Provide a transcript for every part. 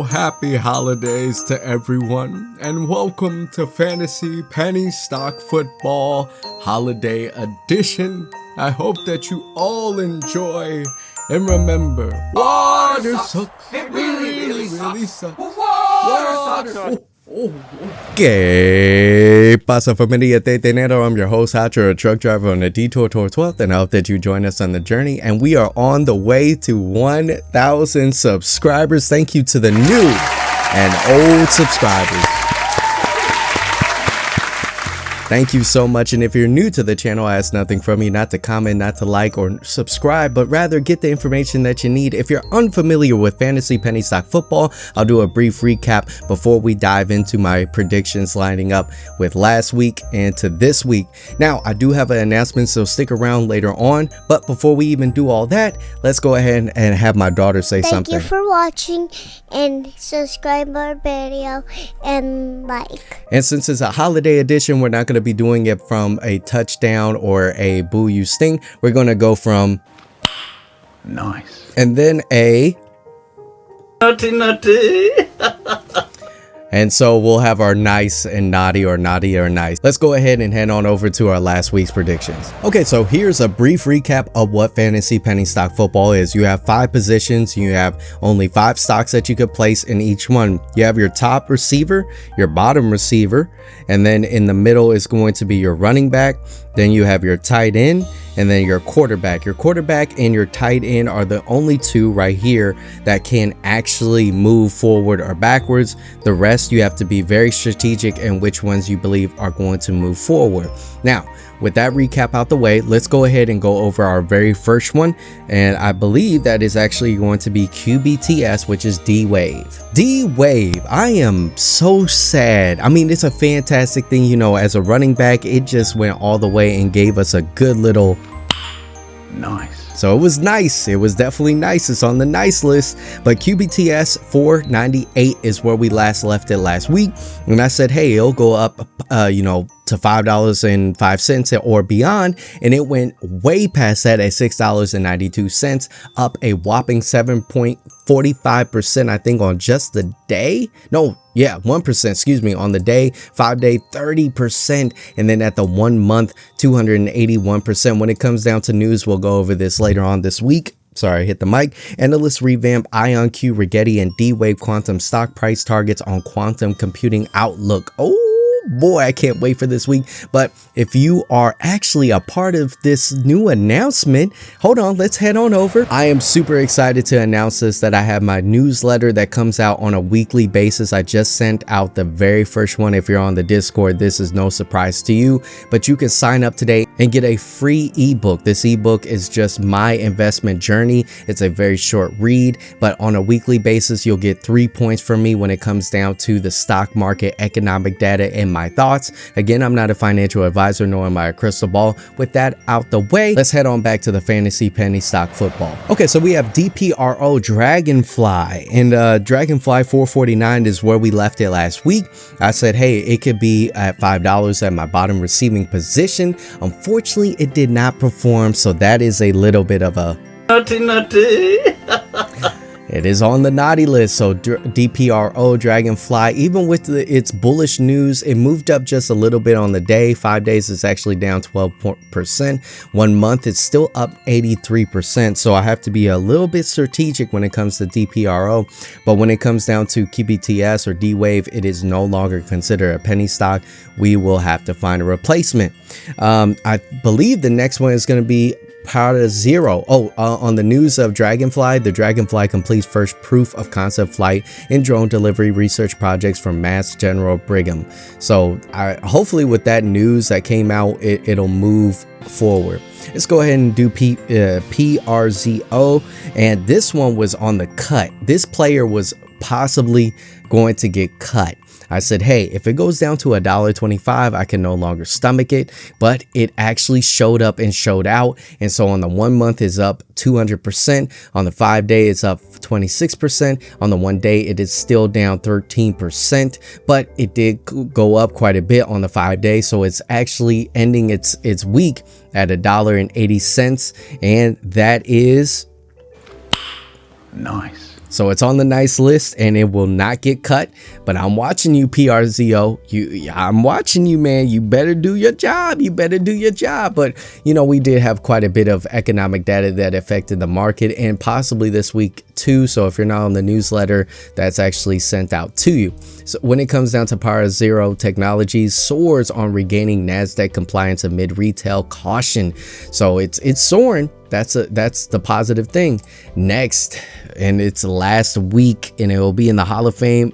Happy holidays to everyone, and welcome to Fantasy Penny Stock Football Holiday Edition. I hope that you all enjoy, and remember, water sucks. It really sucks. Water sucks. ¿Qué pasa, familia de dinero? I'm your host, Hatcher, a truck driver on the detour towards wealth, and I hope that you join us on the journey. And we are on the way to 1,000 subscribers. Thank you to the new and old subscribers. Thank you so much, and if you're new to the channel, I ask nothing from you, not to comment, not to like or subscribe, but rather get the information that you need. If you're unfamiliar with Fantasy Penny Stock Football, I'll do a brief recap before we dive into my predictions lining up with last week and to this week. Now, I do have an announcement, so stick around later on, but before we even do all that, let's go ahead and have my daughter say something. Thank you for watching, and subscribe our video and like. And since it's a holiday edition, we're not going to be doing it from a touchdown or a boo you sting. We're going to go from nice and then a naughty. And so we'll have our nice and naughty or nice. Let's go ahead and head on over to our last week's predictions. Okay, so here's a brief recap of what Fantasy Penny Stock Football is. You have 5 positions. You have only 5 stocks that you could place in each one. You have your top receiver, your bottom receiver, and then in the middle is going to be your running back. Then you have your tight end, and then your quarterback. Your quarterback and your tight end are the only two right here that can actually move forward or backwards. The rest, you have to be very strategic in which ones you believe are going to move forward. Now, with that recap out the way, let's go ahead and go over our very first one. And I believe that is actually going to be QBTS, which is D-Wave. D-Wave, I am so sad. I mean, it's a fantastic thing, you know, as a running back, it just went all the way and gave us a good little nice. So it was nice. It was definitely nice. It's on the nice list. But QBTS 498 is where we last left it last week. And I said, hey, it'll go up, you know, to $5.05 or beyond, and it went way past that at $6.92, up a whopping 7.45%, I think, on just the day. No, yeah, 1%, excuse me, on the day. 5-day 30%, and then at the 1 month 281%. When it comes down to news, we'll go over this later on this week. Sorry, I hit the mic. Analysts revamp IonQ, Rigetti, and D-Wave quantum stock price targets on quantum computing outlook. Oh boy, I can't wait for this week. But if you are actually a part of this new announcement, hold on, let's head on over. I am super excited to announce this, that I have my newsletter that comes out on a weekly basis. I just sent out the very first one. If you're on the Discord, this is no surprise to you, but you can sign up today and get a free ebook. This ebook is just my investment journey. It's a very short read, but on a weekly basis, you'll get 3 points from me when it comes down to the stock market, economic data, and my thoughts. Again, I'm not a financial advisor, nor am I a crystal ball. With that out the way, let's head on back to the Fantasy Penny Stock Football. Okay, so we have DPRO Dragonfly, and Dragonfly 449 is where we left it last week. I said, hey, it could be at $5 at my bottom receiving position. Unfortunately, it did not perform, so that is a little bit of a naughty. It is on the naughty list. So DPRO Dragonfly, even with its bullish news, it moved up just a little bit on the day. 5 days is actually down 12%. 1 month it's still up 83%. So I have to be a little bit strategic when it comes to DPRO. But when it comes down to QBTS or D-Wave, it is no longer considered a penny stock. We will have to find a replacement. I believe the next one is going to be PRZO. On the news of Dragonfly, the Dragonfly completes first proof of concept flight in drone delivery research projects from Mass General Brigham. So hopefully with that news that came out, it'll move forward. Let's go ahead and do PRZO, and this one was on the cut. This player was possibly going to get cut. I said, hey, if it goes down to $1.25, I can no longer stomach it, but it actually showed up and showed out. And so on the 1 month is up 200%. On the 5 day, it's up 26%. On the 1 day, it is still down 13%, but it did go up quite a bit on the 5 day. So it's actually ending its week at $1.80. And that is Nice. So it's on the nice list and it will not get cut, but I'm watching you, PRZO. I'm watching you, man. You better do your job. You better do your job. But, you know, we did have quite a bit of economic data that affected the market and possibly this week too. So if you're not on the newsletter, that's actually sent out to you. So when it comes down to PRZO Technologies, soars on regaining NASDAQ compliance amid retail caution. So it's soaring. That's the positive thing. Next, and it's last week, and it will be in the Hall of Fame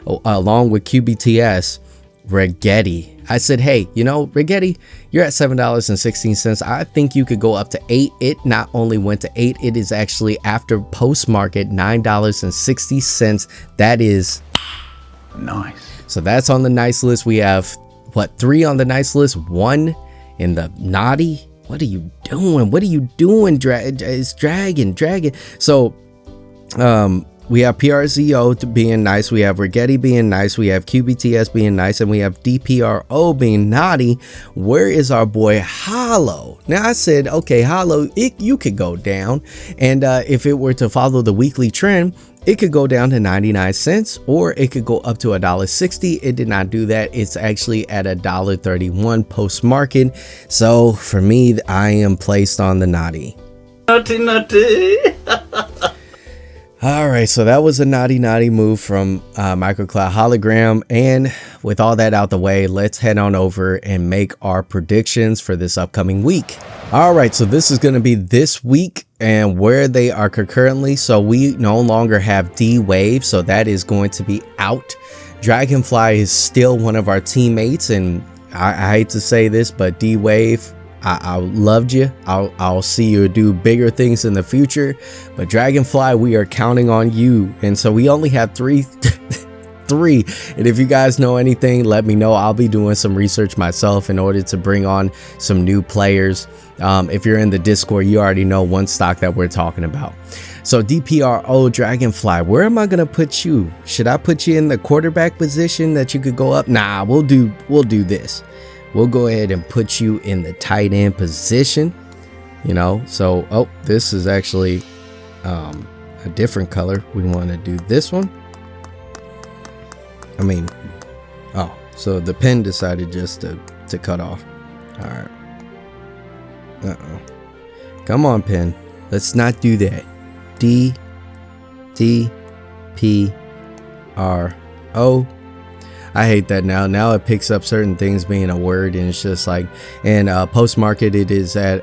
along with QBTS. Rigetti. I said, hey, you know, Rigetti, you're at $7.16. I think you could go up to $8. It not only went to $8, it is actually after post market $9.60. That is Nice. so that's on the nice list. We have what, 3 on the nice list, 1 in the naughty. What are you doing? What are you doing? It's dragging. So, we have PRZO being nice. We have Rigetti being nice. We have QBTS being nice. And we have DPRO being naughty. Where is our boy HOLO? Now, I said, okay, HOLO, you could go down. And if it were to follow the weekly trend, it could go down to 99 cents or it could go up to $1.60. It did not do that. It's actually at $1.31 post market. So for me, I am placed on the naughty. Naughty. All right, so that was a naughty move from Microcloud Hologram. And with all that out the way, let's head on over and make our predictions for this upcoming week. All right, so this is going to be this week and where they are concurrently. So we no longer have D-Wave, so that is going to be out. Dragonfly is still one of our teammates, and I hate to say this, but D-Wave, I loved you. I'll see you do bigger things in the future, but Dragonfly, we are counting on you. And so we only have three. And if you guys know anything, let me know. I'll be doing some research myself in order to bring on some new players. If you're in the Discord, you already know one stock that we're talking about. So DPRO Dragonfly, where am I gonna put you? Should I put you in the quarterback position that you could go up? Nah, we'll do this. We'll go ahead and put you in the tight end position, you know. So, oh, this is actually a different color. We want to do this one. I mean, oh, so the pen decided just to cut off. All right. Uh-oh. Come on, pen. Let's not do that. DPRO. I hate that now. Now it picks up certain things being a word, and it's just like, and post market it is at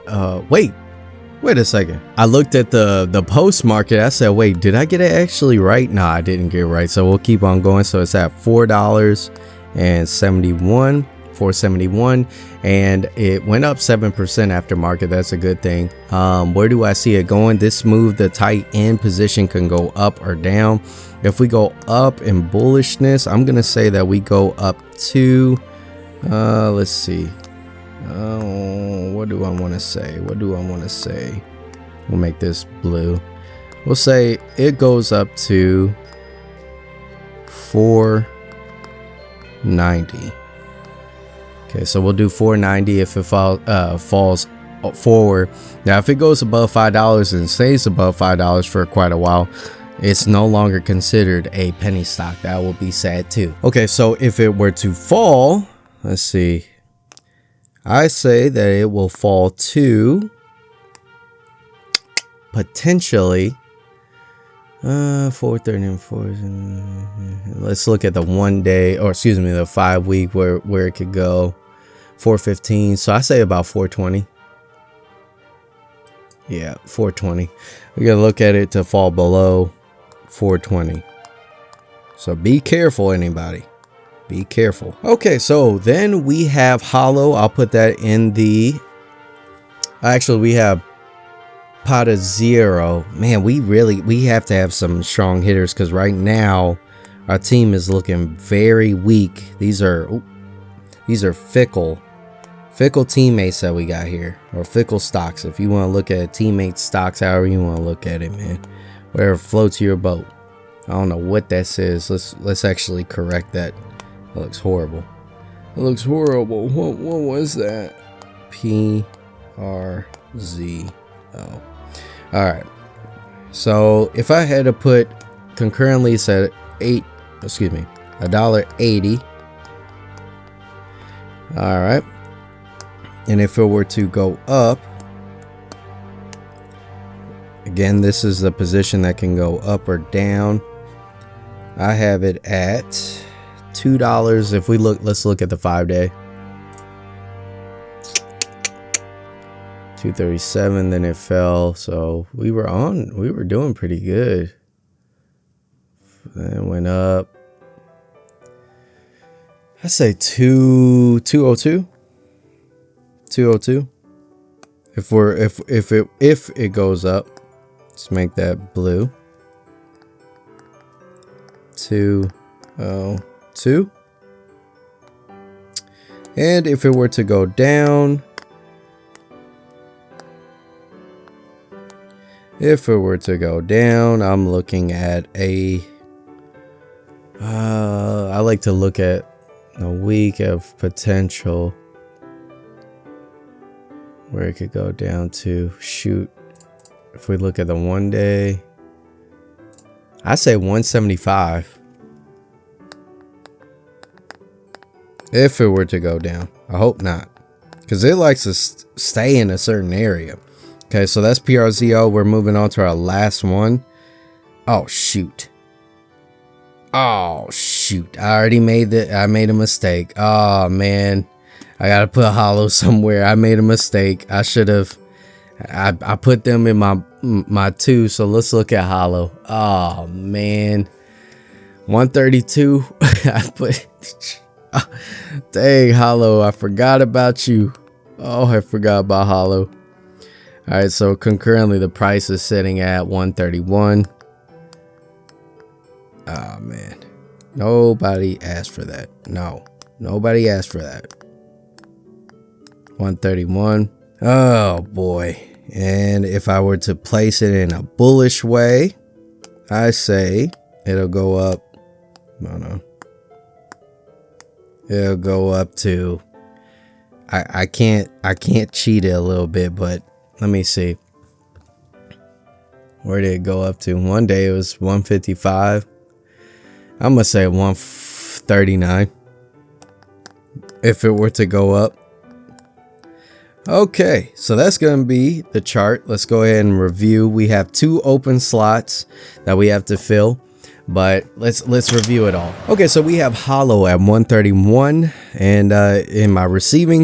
wait a second. I looked at the post market. I said, wait, did I get it actually right? No, I didn't get it right. So we'll keep on going. So it's at $4.71, and it went up 7% after market. That's a good thing. Where do I see it going? This move, the tight end position can go up or down. If we go up in bullishness, I'm gonna say that we go up to let's see, what do I want to say? We'll make this blue. We'll say it goes up to 490. Okay, so we'll do 490 if it falls forward. Now, if it goes above $5 and stays above $5 for quite a while, it's no longer considered a penny stock. That will be sad too. Okay, so if it were to fall, let's see. I say that it will fall to potentially 430 and 4. Let's look at the 1 day, or excuse me, the 5 week where it could go. 415. So I say about 420. Yeah, 420. We gotta look at it to fall below 420. So be careful, anybody. Be careful. Okay, so then we have HOLO. I'll put that in the. Actually, we have PRZO. Man, we have to have some strong hitters, because right now our team is looking very weak. These are fickle teammates that we got here, or fickle stocks. If you want to look at teammate stocks, however you want to look at it, man, whatever floats your boat. I don't know what that says. Let's actually correct that. It looks horrible. It looks horrible. What was that? PRZO. All right. So if I had to put concurrently, it's at $1.80. All right. And if it were to go up, again, this is the position that can go up or down. I have it at $2. If we look, let's look at the 5-day. 237, then it fell. So we were doing pretty good. Then it went up. I say 202. 202. If it goes up, let's make that blue. 202. And if it were to go down, I'm looking at a I like to look at a week of potential where it could go down to. Shoot, if we look at the 1 day, I say 175. If it were to go down, I hope not, because it likes to stay in a certain area. Okay, so that's PRZO. We're moving on to our last one. Oh shoot. I already made I made a mistake. Oh man, I gotta put HOLO somewhere. I made a mistake. I should have. I put them in my two. So let's look at HOLO. Oh man, 132. I put. Dang, HOLO, I forgot about you. Oh, I forgot about HOLO. All right, so concurrently the price is sitting at 131. Oh man, nobody asked for that. No, nobody asked for that. 131. Oh boy. And if I were to place it in a bullish way, I say it'll go up. No. It'll go up to, I can't cheat it a little bit, but let me see. Where did it go up to? One day it was 155. I'm gonna say 139 if it were to go up. Okay, so that's gonna be the chart. Let's go ahead and review. We have 2 open slots that we have to fill, but let's review it all. Okay, so we have HOLO at 131, and in my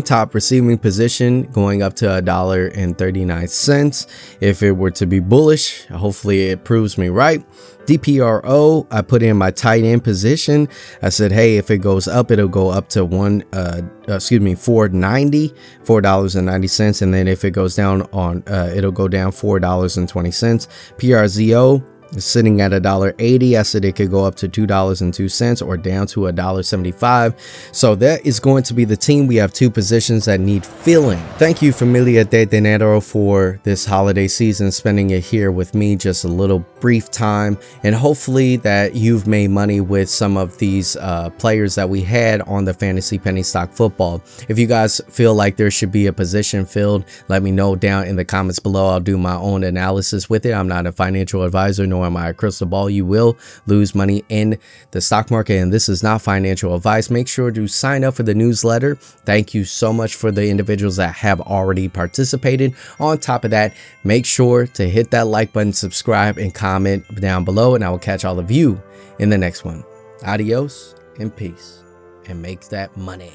top receiving position, going up to $1.39. If it were to be bullish, hopefully it proves me right. DPRO, I put in my tight end position. I said, hey, if it goes up, it'll go up to $4.90, and then if it goes down it'll go down $4.20. PRZO is sitting at $1.80. I said it could go up to $2.02 or down to $1.75. So that is going to be the team. We have 2 positions that need filling. Thank you, Familia de Dinero, for this holiday season, spending it here with me, just a little brief time, and hopefully that you've made money with some of these players that we had on the Fantasy Penny Stock Football. If you guys feel like there should be a position filled, let me know down in the comments below. I'll do my own analysis with it. I'm not a financial advisor, nor am I a crystal ball. You will lose money in the stock market, and this is not financial advice. Make sure to sign up for the newsletter. Thank you so much for the individuals that have already participated. On top of that, make sure to hit that like button, subscribe, and comment down below, and I will catch all of you in the next one. Adios and peace, and make that money.